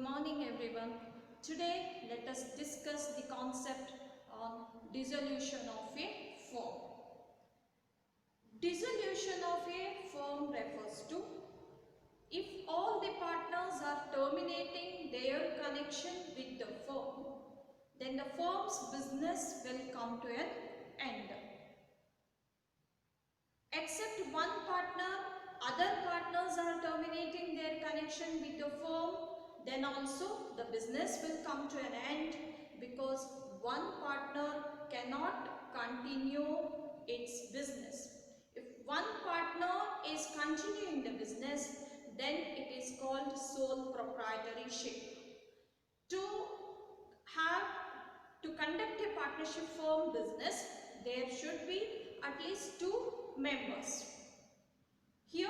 morning everyone. Today let us discuss the concept on dissolution of a firm. Dissolution of a firm refers to if all the partners are terminating their connection with the firm, then the firm's business will come to an end. Except one partner, other partners are terminating their connection with the firm, then also the business will come to an end, because one partner cannot continue its business. If one partner is continuing the business, then it is called sole proprietorship. To conduct a partnership firm business, there should be at least two members. Here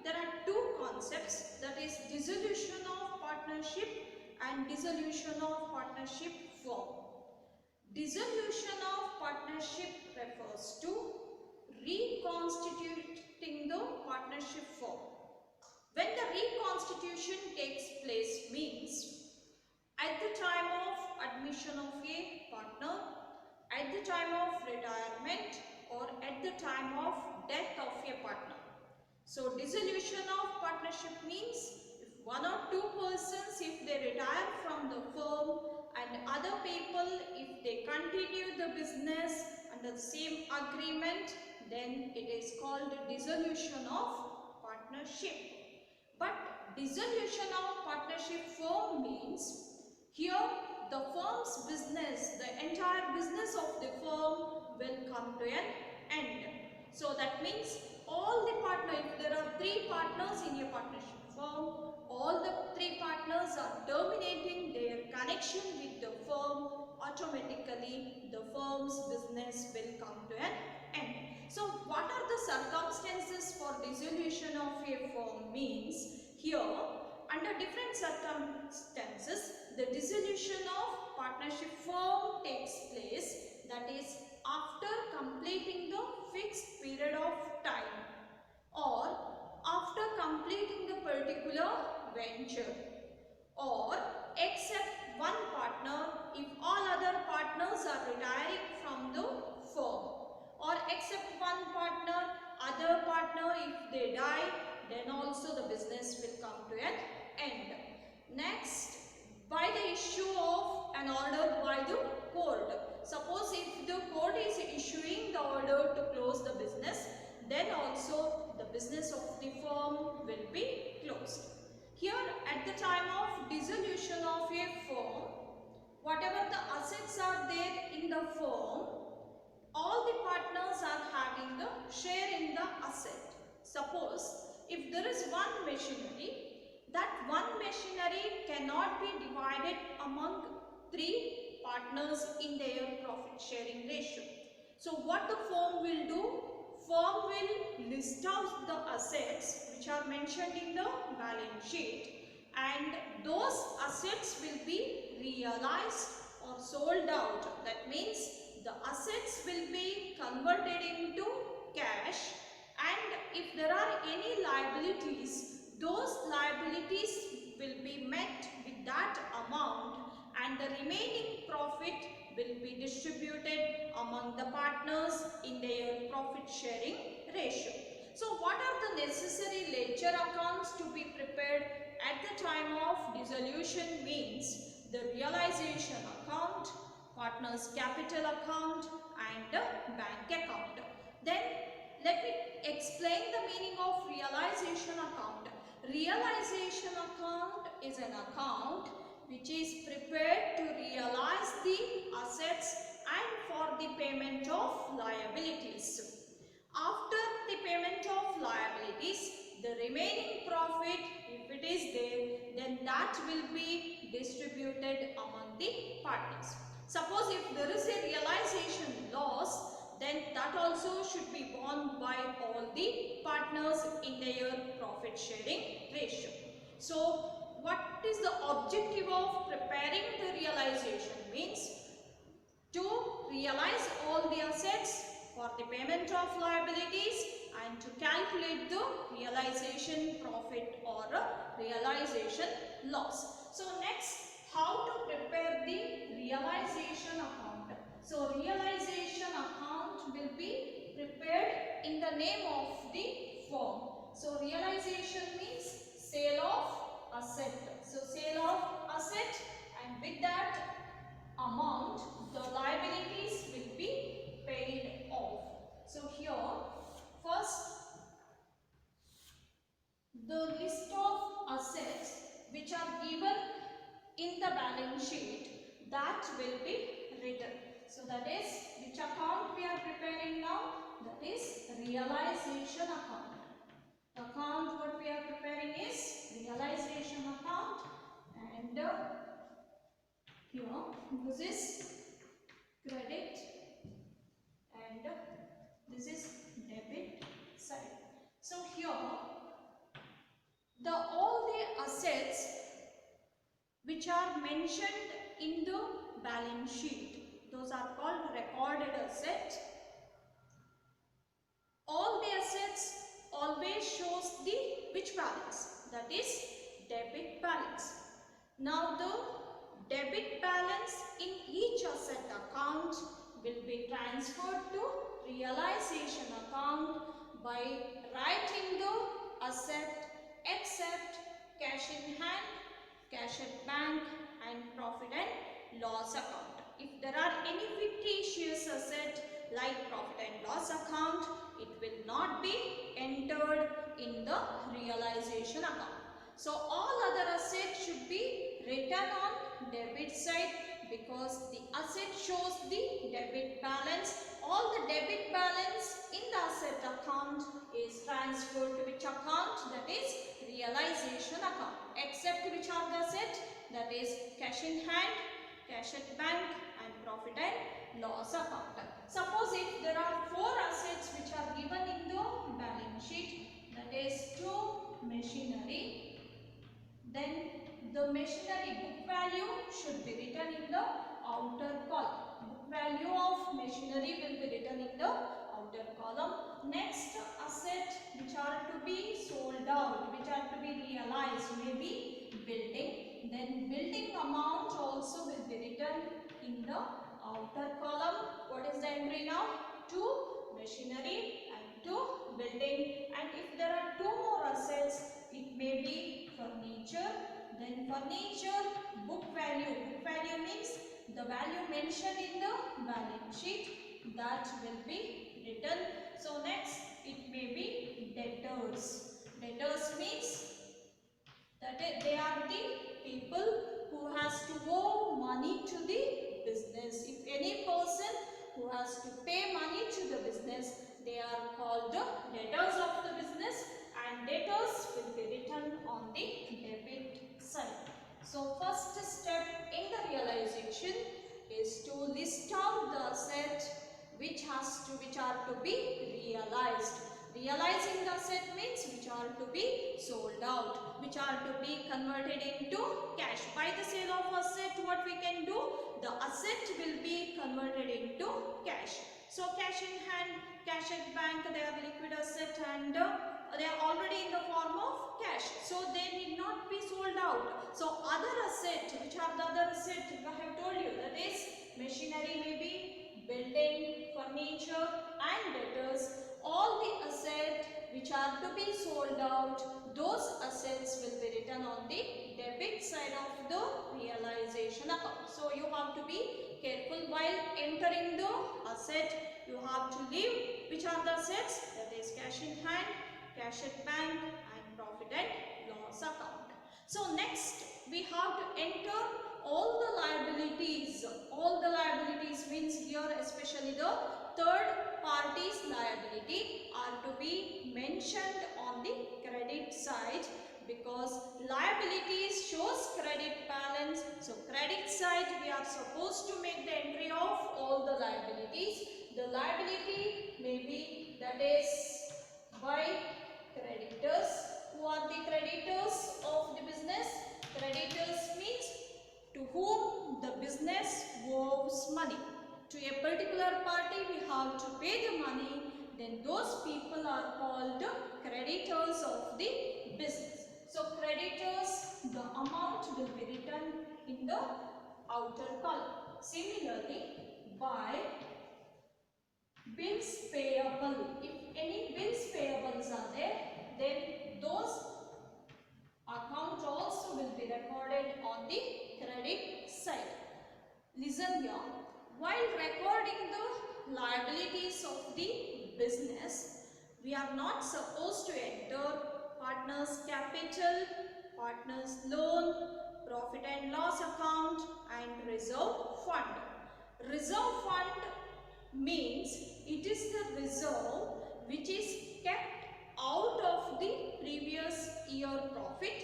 there are two concepts, that is dissolution of partnership and dissolution of partnership firm. Dissolution of partnership refers to reconstituting the partnership firm. When the reconstitution takes place means at the time of admission of a partner, at the time of retirement, or at the time of death of a partner. So dissolution of partnership means if one or two persons, if they retire from the firm, and other people if they continue the business under the same agreement, then it is called dissolution of partnership. But dissolution of partnership firm means here the firm's business, the entire business of the firm will come to an end. So that means all the partners, if there are three partners in a partnership firm, all the three partners are terminating their connection with the firm, automatically the firm's business will come to an end. So what are the circumstances for dissolution of a firm means? Here under different circumstances the dissolution of partnership firm takes place, that is after completing the fixed period of time or after completing the particular venture, or except one partner if all other partners are retiring from the firm, or except one partner, other partner if they die, then also the business will come to an end. Next, by the issue of an order by the court. Suppose if the court is issuing the order to close the business, then also the business of the firm will be closed. Here at the time of dissolution of a firm, whatever the assets are there in the firm, all the partners are having a share in the asset. Suppose if there is one machinery, that one machinery cannot be divided among three partners in their profit sharing ratio. So what the firm will do? Firm will list out the assets which are mentioned in the balance sheet, and those assets will be realized or sold out. That means the assets will be converted into cash, and if there are any liabilities, those liabilities will be met with that amount, and the remaining profit will be distributed among the partners in their profit sharing ratio. So what are the necessary ledger accounts to be prepared at the time of dissolution means the realization account, partners capital account, and bank account. Then let me explain the meaning of realization account. Realization account is an account which is prepared to realize the assets and for the payment of liabilities. After the payment of liabilities, the remaining profit, if it is there, then that will be distributed among the parties. Suppose if there is a realization loss, then that also should be borne by all the partners in their profit sharing ratio. So what is the objective of preparing the realization means to realize all the assets for the payment of liabilities and to calculate the realization profit or realization loss. So next, how to prepare the realization account. So realization account will be prepared in the name of the firm. So realization means sale of asset. So sale of asset, and with that amount the liabilities will be paid off. So here first the list of assets which are given in the balance sheet, that will be written. So that is which account we are preparing now, that is realization account. The account what we are preparing is realization account, and here this is credit and this is debit side. So here all the assets which are mentioned in the balance sheet, those are called recorded assets. All the assets always shows the which balance, that is debit balance. Now the debit balance in each asset account will be transferred to realization account by writing the asset except cash in hand, cash at bank and profit and loss account. If there are any fictitious asset like profit and loss account, it will not be entered in the realization account. So all other assets should be written on debit side, because the asset shows the debit balance. All the debit balance in the asset account is transferred to which account, that is realization account, except which are the assets, that is cash in hand, cash at bank and profit and loss account. Suppose if there are 4 assets which are given in the balance sheet, that is 2 machinery, then the machinery book value should be written in the outer column. Book value of machinery will be written in the outer column. Next, asset which are to be sold out, which are to be realized, may be building. Then building amount also will be written in the outer column. What is the entry now? 2 machinery and 2 building. And if there are 2 more assets, it may be furniture. Then furniture book value. Book value means the value mentioned in the balance sheet, that will be written. So next, it may be debtors. Debtors means that they are the people who has to owe money to the business. If any person who has to pay money to the business, they are called the debtors of the business, and debtors will be written on the debit side. So first step in the realization is to list out the asset which are to be realized. Realizing the asset means which are to be sold out, which are to be converted into cash. By the sale of asset, what we can do? The asset will be converted into cash. So cash in hand, cash at bank, they are liquid asset, and they are already in the form of cash. So they need not be sold out. So other asset, which are the other asset, I have told you, that is machinery, maybe building, furniture and debtors. All the assets which are to be sold out, those assets will be written on the debit side of the realization account. So you have to be careful while entering the asset. You have to leave which are the assets, that is cash in hand, cash at bank and profit and loss account. So next we have to enter all the liabilities. All the liabilities means here especially the third party's liability are to be mentioned on the credit side, because liabilities shows credit balance. So credit side we are supposed to make the entry of all the liabilities. The liability may be, that is by creditors. Who are the creditors of the business? Creditors means to whom the business owes money. To a particular party we have to pay the money, then those people are are called creditors of the business. So creditors, the amount will be written in the outer column. Similarly, by bills payable, if any bills payables are there, then those accounts also will be recorded on the credit side. Listen here, while recording the liabilities of the business, we are not supposed to enter partner's capital, partner's loan, profit and loss account and reserve fund. Reserve fund means it is the reserve which is kept out of the previous year profit,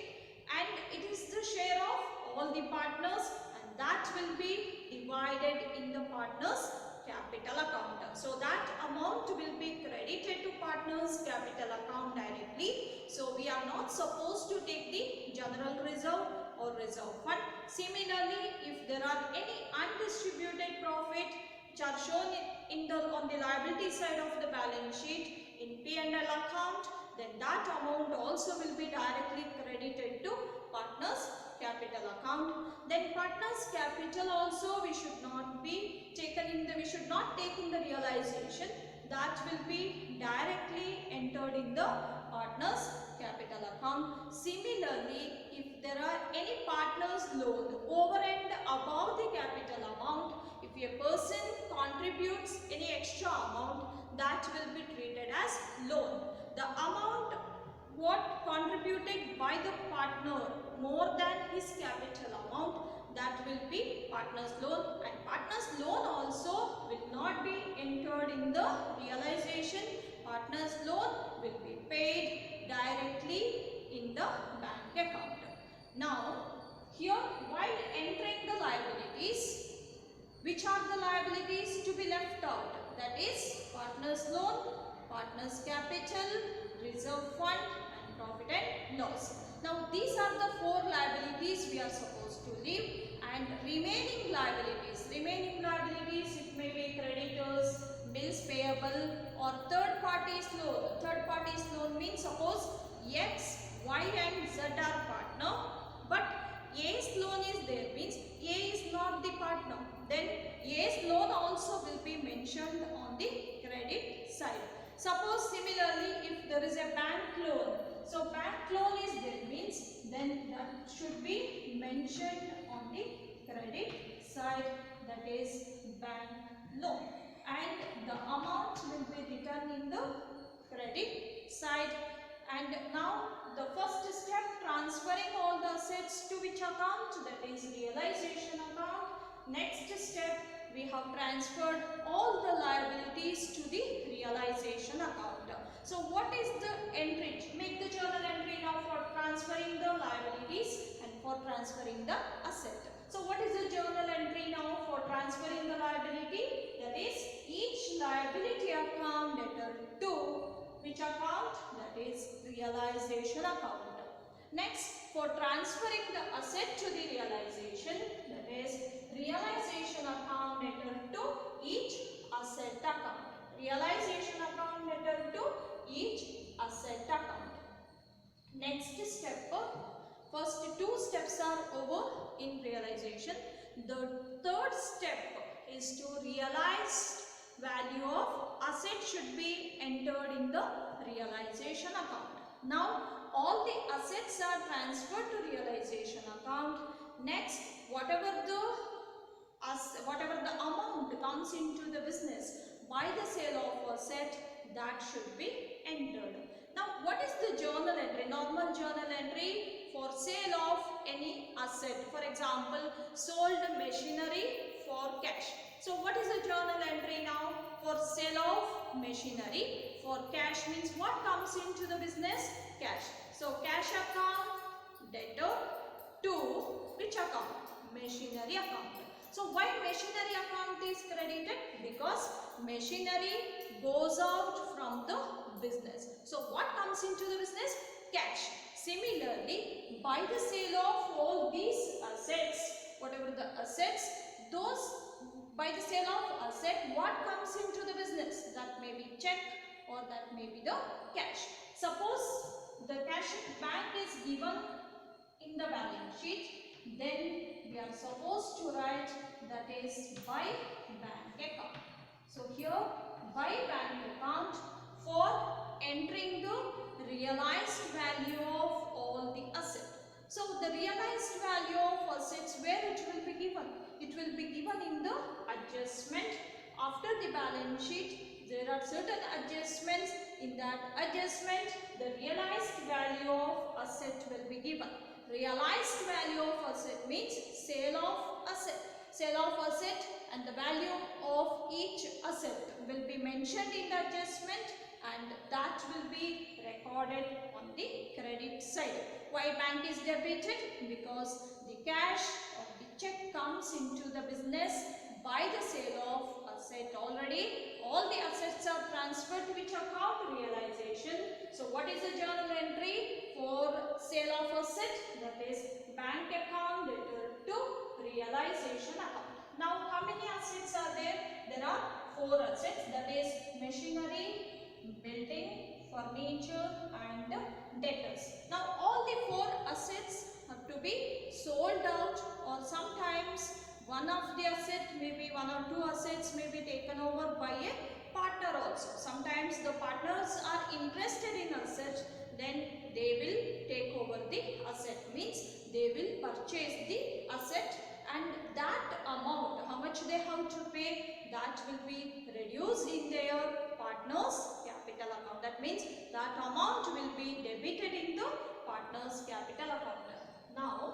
and it is the share of all the partners, and that will be divided in the partners capital account. So that amount will be credited to partners capital account directly. So we are not supposed to take the general reserve or reserve fund. Similarly, if there are any undistributed profit which are shown on the liability side of the balance sheet in P&L account, then that amount also will be directly credited to partners capital account. Then partners capital also we should not take in the realization, that will be directly entered in the partners capital account. Similarly, if there are any partners loan over and above the capital amount, if a person contributes any extra amount, that will be treated as loan. The amount what contributed by the partner more than his capital amount, that will be partner's loan, and partner's loan also will not be entered in the realization. Partner's loan will be paid directly in the bank account. Now here, while entering the liabilities, which are the liabilities to be left out? That is partner's loan, partner's capital, reserve fund and profit and loss. Now these are the four liabilities we are supposed to leave, and remaining liabilities, it may be creditors, bills payable or third party's loan. Third party's loan means suppose X, Y and Z are partner, but A's loan is there, means A is not the partner, then A's loan also will be mentioned on the credit side. Suppose similarly, if there is a bank loan, so bank loan is there, means then that should be mentioned on the credit side, that is bank loan, and the amount will be written in the credit side. And now the first step, transferring all the assets to which account? That is realization account. Next step, we have transferred all the liabilities to the realization account. So what is the entry? Make the journal entry now for transferring the liabilities and for transferring the asset. So what is the journal entry now for transferring the liability? That is each liability account debtor to which account? That is realization account. Next, for transferring the asset to the realization, that is realization account debtor to each asset account. Realization account debtor to each asset account. Next step, first two steps are over in realization. The third step is to realize value of asset should be entered in the realization account. Now all the assets are transferred to realization account. Next, whatever the amount comes into the business by the sale of asset, that should be entered. Now what is the journal entry? Normal journal entry for sale of any asset. For example, sold machinery for cash. So what is the journal entry now? For sale of machinery for cash means what comes into the business? Cash. So cash account debtor to which account? Machinery account. So why machinery account is credited? Because machinery goes out from the business. So what comes into the business? Cash. Similarly, by the sale of all these assets, whatever the assets, those by the sale of asset, what comes into the business? That may be check or that may be the cash. Suppose the cash in bank is given in the balance sheet, then we are supposed to write that is by bank account. So here by bank account for entering the realized value of all the assets. So the realized value of assets, where it will be given? It will be given in the adjustment after the balance sheet. There are certain adjustments. In that adjustment, the realized value of asset will be given. Realized value of asset means sale of asset. Sale of asset and the value of each asset will be mentioned in the adjustment, and that will be recorded on the credit side. Why bank is debited? Because the cash or the check comes into the business by the sale of asset already. All the assets are transferred to which account? Realization. So what is the journal entry for sale of asset? That is bank account debtor to realization account. Now how many assets are there? There are 4 assets, that is machinery, building, furniture and debtors. Now all the 4 assets have to be sold out, or sometimes one of the asset, maybe 1 or 2 assets may be taken over by a partner also. Sometimes the partners are interested in asset, then they will take over the asset, means they will purchase the asset, and that amount, how much they have to pay, that will be reduced in their partner's capital account. That means that amount will be debited in the partner's capital account. Now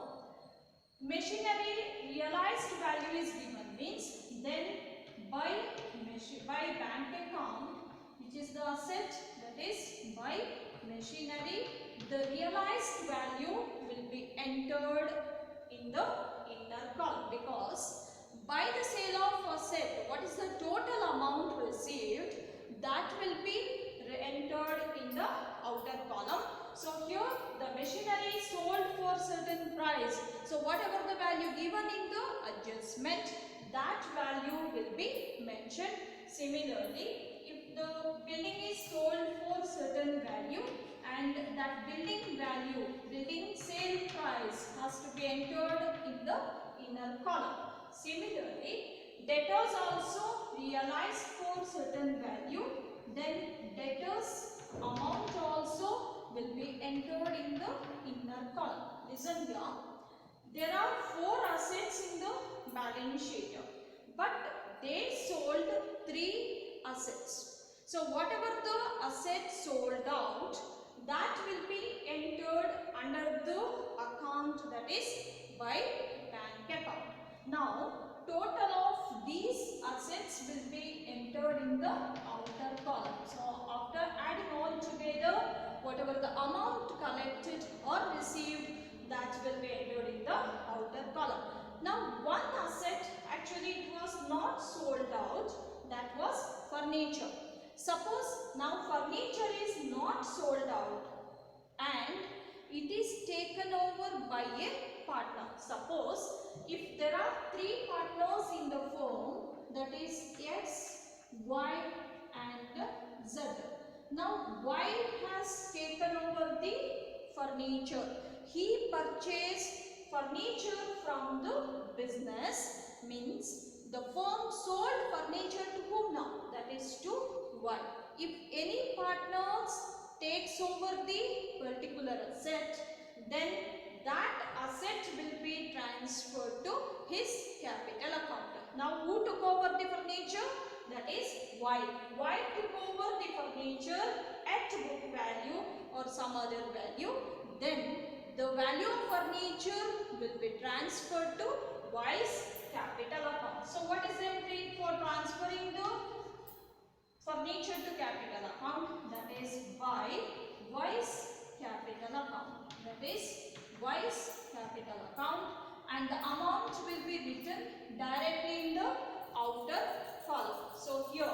machinery realized value is given, means then by bank account, which is the asset, that is by machinery, the realized value will be entered in the inner column, because by the sale of asset, what is the total amount received, that will be entered in the outer column. So here the machinery is sold for certain price. So whatever the value given in the adjustment, that value will be mentioned. Similarly, if the building is sold for certain value and that building value, building sale price has to be entered in the inner column. Similarly, debtors also realized for certain value, then debtors amount also will be entered in the inner column. Listen here, there are 4 assets in the balance sheet, but they sold 3 assets. So whatever the asset sold out, that will be entered under the account, that is by bank account. Now total of these assets will be entered in the outer column. So after adding all together, whatever the amount collected or received, that will be entered in the outer column. Now one asset, actually it was not sold out, that was furniture. Suppose now furniture is not sold out and it is taken over by a partner. Suppose if there are 3 partners in the firm, that is X, Y and Z. Now Y has taken over the furniture. He purchased furniture from the business, means the firm sold furniture to whom now? That is to Y. If any partners takes over the particular asset, then that asset will be transferred to his capital account. Now who took over the furniture? That is Y. Y took over the furniture at book value or some other value. Then the value of furniture will be transferred to Y's capital account. So what is the entry for transferring the furniture to capital account? That is Y's capital account. That is Y's capital account, and the amount will be written directly in the outer column. So here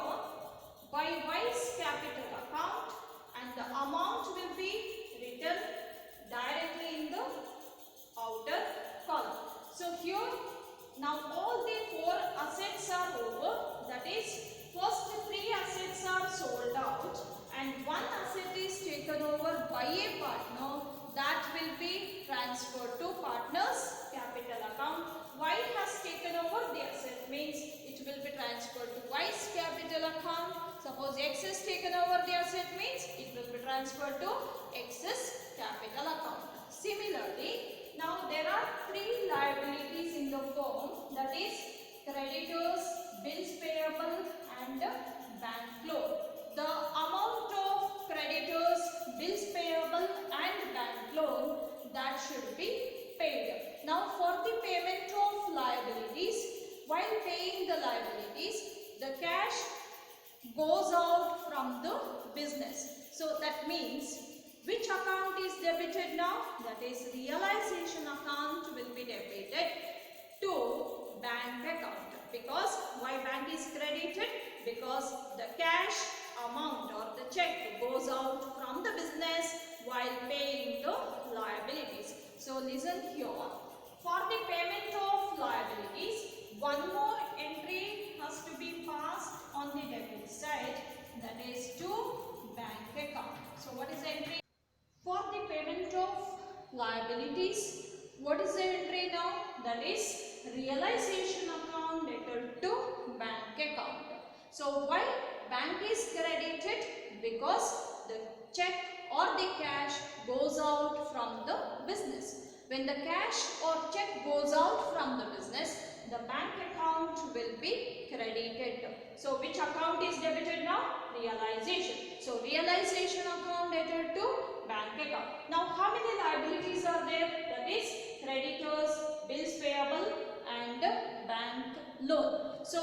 by Y's capital account, and the amount will be written directly in the outer column. So here now all the 4 assets are over, that is first 3 assets are sold out and one asset is taken over by a partner, that will be transferred to partner's capital account. Y has taken over the asset means it will be transferred to Y's capital account. Suppose X has taken over the asset means it will be transferred to X's capital account. Similarly, now there are three liabilities in the firm, that is creditors, bills payable and bank loan. The amount of creditors, bills payable and bank loan, that should be paid. Now for the payment of liabilities, while paying the liabilities, the cash goes out from the business. So that means which account is debited now? That is realization account will be debited to bank account. Because why bank is credited? Because the cash amount or the check goes out from the business while paying the liabilities. So listen here. For the payment of liabilities, one more entry has to be passed on the debit side, that is to bank account. So what is the entry? For the payment of liabilities, what is the entry now? That is realization account debted to bank account. So why bank is credited? Because the check or the cash goes out from the business. When the cash or check goes out from the business, the bank account will be credited. So which account is debited now? Realization. So realization account debited to bank account. Now how many liabilities are there? That is creditors, bills payable and bank loan. So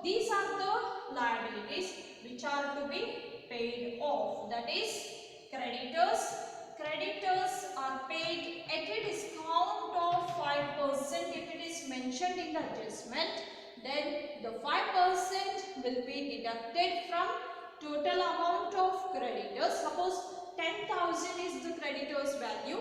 these are the liabilities which are to be paid off. That is creditors. Creditors are paid at a discount of 5% if it is mentioned in the adjustment. Then the 5% will be deducted from total amount of creditors. Suppose 10,000 is the creditors value.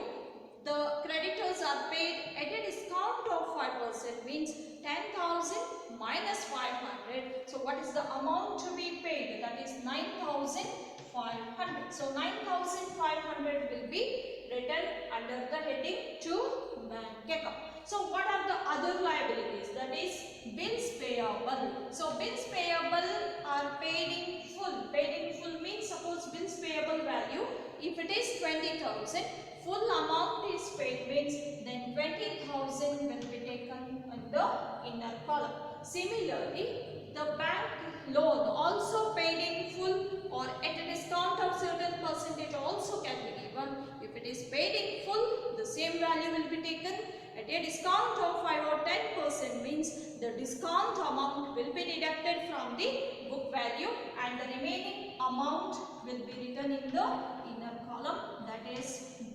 The creditors are paid at a discount of 5% means 10,000 minus 500. So what is the amount to be paid? That is 9,500. So 9,500 will be written under the heading to bank account. So what are the other liabilities? That is bills payable. So bills payable are paid in full. Paid in full means suppose bills payable value, if it is 20,000, full amount is paid means then 20,000 will be taken in the inner column. Similarly, the bank loan also paid in full or at a discount of certain percentage also can be given. If it is paid in full, the same value will be taken. At a discount of 5 or 10% means the discount amount will be deducted from the book value and the remaining amount will be written in the inner column, that is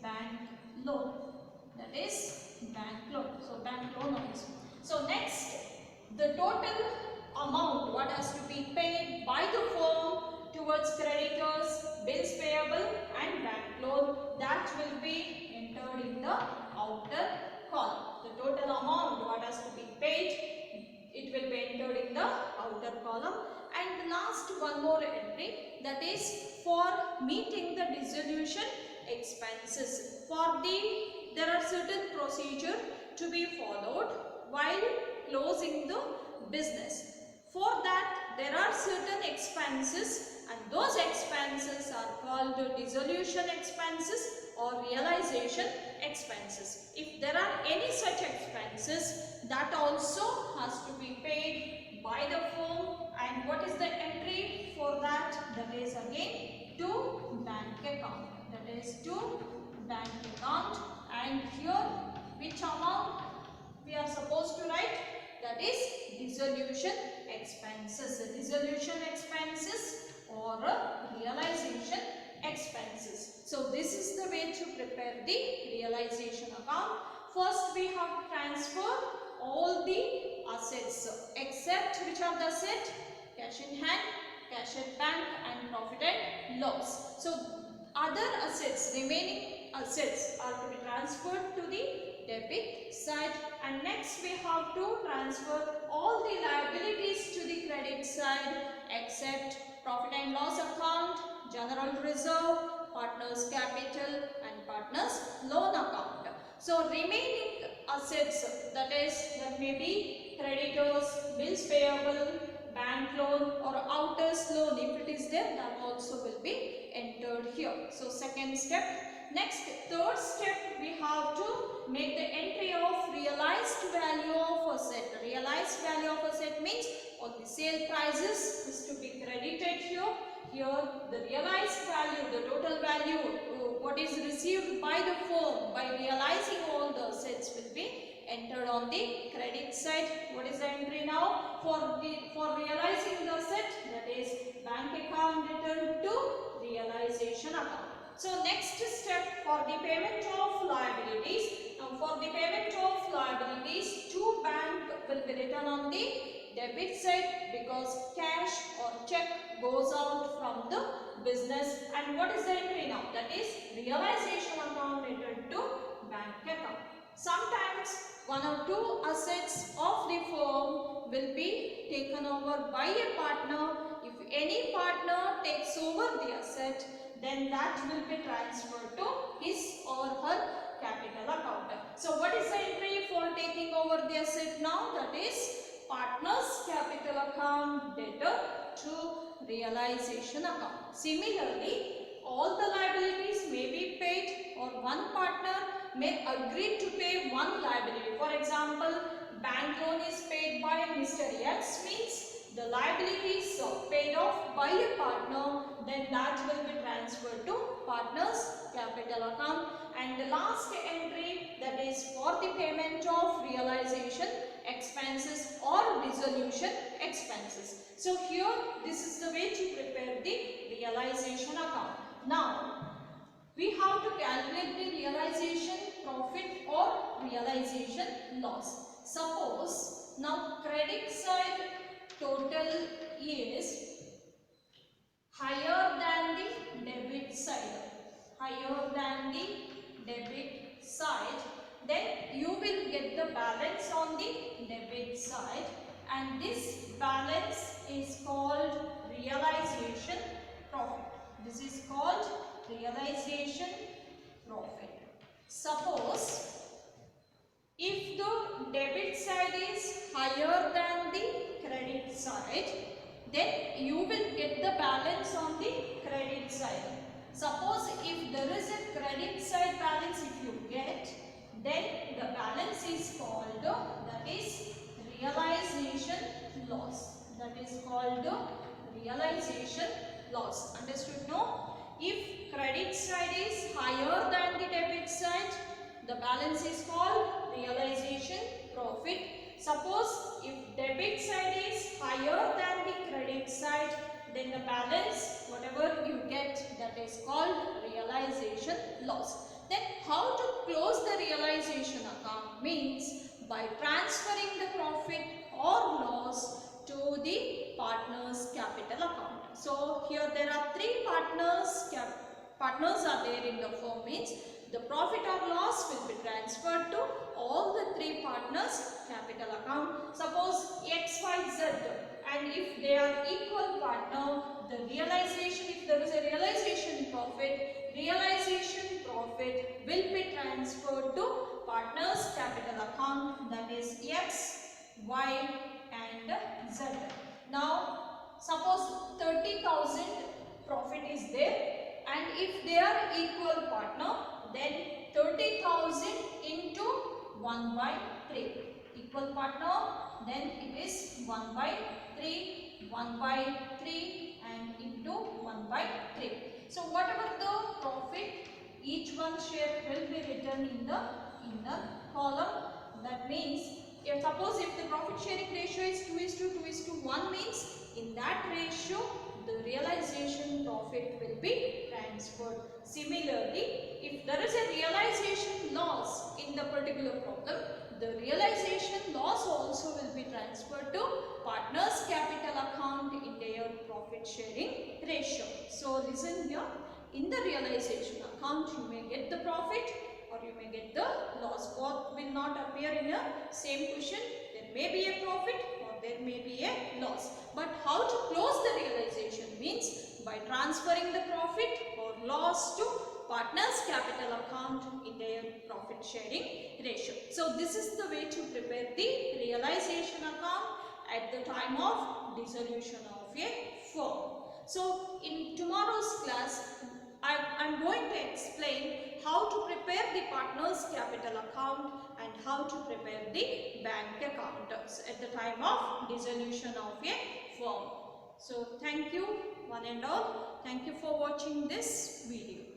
bank loan. That is bank loan. So bank loan also. So next, the total amount what has to be paid by the firm towards creditors, bills payable and bank loan, that will be entered in the outer column. The total amount what has to be paid, it will be entered in the outer column. And the last one more entry, that is for meeting the dissolution expenses. There are certain procedure to be followed while closing the business. For that there are certain expenses and those expenses are called dissolution expenses or realization expenses. If there are any such expenses, that also has to be paid by the firm. And what is the entry for that? That is again to bank account. That is to bank account. And here which amount we are supposed to write? That is dissolution expenses. Dissolution expenses or realization expenses. So this is the way to prepare the realization account. First we have to transfer all the assets except which are the assets? Cash in hand, cash at bank and profit and loss. So other assets, remaining assets are to be transferred to the debit side, and next we have to transfer all the liabilities to the credit side except profit and loss account, general reserve, partners capital and partners loan account. So remaining assets, that may be creditors, bills payable, bank loan or outers loan, if it is there, that also will be entered here. So second step. Next, third step, we have to make the entry of realized value of asset. Realized value of asset means all the sale prices is to be credited here. Here the realized value, the total value, what is received by the firm by realizing all the assets will be entered on the credit side. What is the entry now? For realizing the asset, that is bank account returned to realization account. So next step, for the payment of liabilities. Now for the payment of liabilities, to bank will be written on the debit side because cash or check goes out from the business. And what is the entry now? That is realization account returned to bank account. Sometimes one or two assets of the firm will be taken over by a partner. If any partner takes over the asset, then that will be transferred to his or her capital account. So what is the entry for taking over the asset now? That is partner's capital account debtor to realization account. Similarly, all the liabilities may be paid or one partner may agree to pay one liability. For example, bank loan is paid by Mr. X, means the liabilities are paid off by a partner, then that will be transferred to partner's capital account. And the last entry, that is for the payment of realization expenses or dissolution expenses. So here this is the way to prepare the realization account. Now we have to calculate the realization profit or realization loss. Suppose now credit side total is higher than the debit side, then you will get the balance on the debit side, and this balance is called realization profit. This is called realization profit. Suppose if the debit side is higher than the credit side, then you will get the balance on the credit side. Suppose if there is a credit side balance, if you get, then the balance is called, that is realization loss. That is called realization loss. Understood? No? If credit side is higher than the debit side, the balance is called realization profit. Suppose if debit side is higher than the credit side, then the balance, whatever you get, that is called realization loss. Then how to close the realization account means by transferring the profit or loss to the partner's capital account. So here there are three partners are there in the firm, means the profit or loss will be transferred to all the three partners capital account. Suppose X, Y, Z, and if they are equal partner, the realization, if there is a realization profit will be transferred to partner's capital account, that is X, Y and Z. Now suppose 30,000 profit is there, and if they are equal partner, then 30,000 into 1 by 3. Equal partner, then it is 1 by 3, 1 by 3 and into 1 by 3. So whatever the profit, each one share will be written in the column. That means, suppose if the profit sharing ratio is 2:1 means in that ratio the realization profit will be transferred. Similarly, if there is a realization loss in the particular problem, the realization loss also will be transferred to partner's capital account in their profit sharing ratio. So listen here, in the realization account you may get the profit or you may get the loss. Both will not appear in a same question. There may be a profit or there may be a loss. But how to close the realization means by transferring the profit or loss to partners capital account in their profit sharing ratio. So this is the way to prepare the realization account at the time of dissolution of a firm. So in tomorrow's class, I'm going to explain how to prepare the partners capital account and how to prepare the bank account at the time of dissolution of a firm. So thank you one and all. Thank you for watching this video.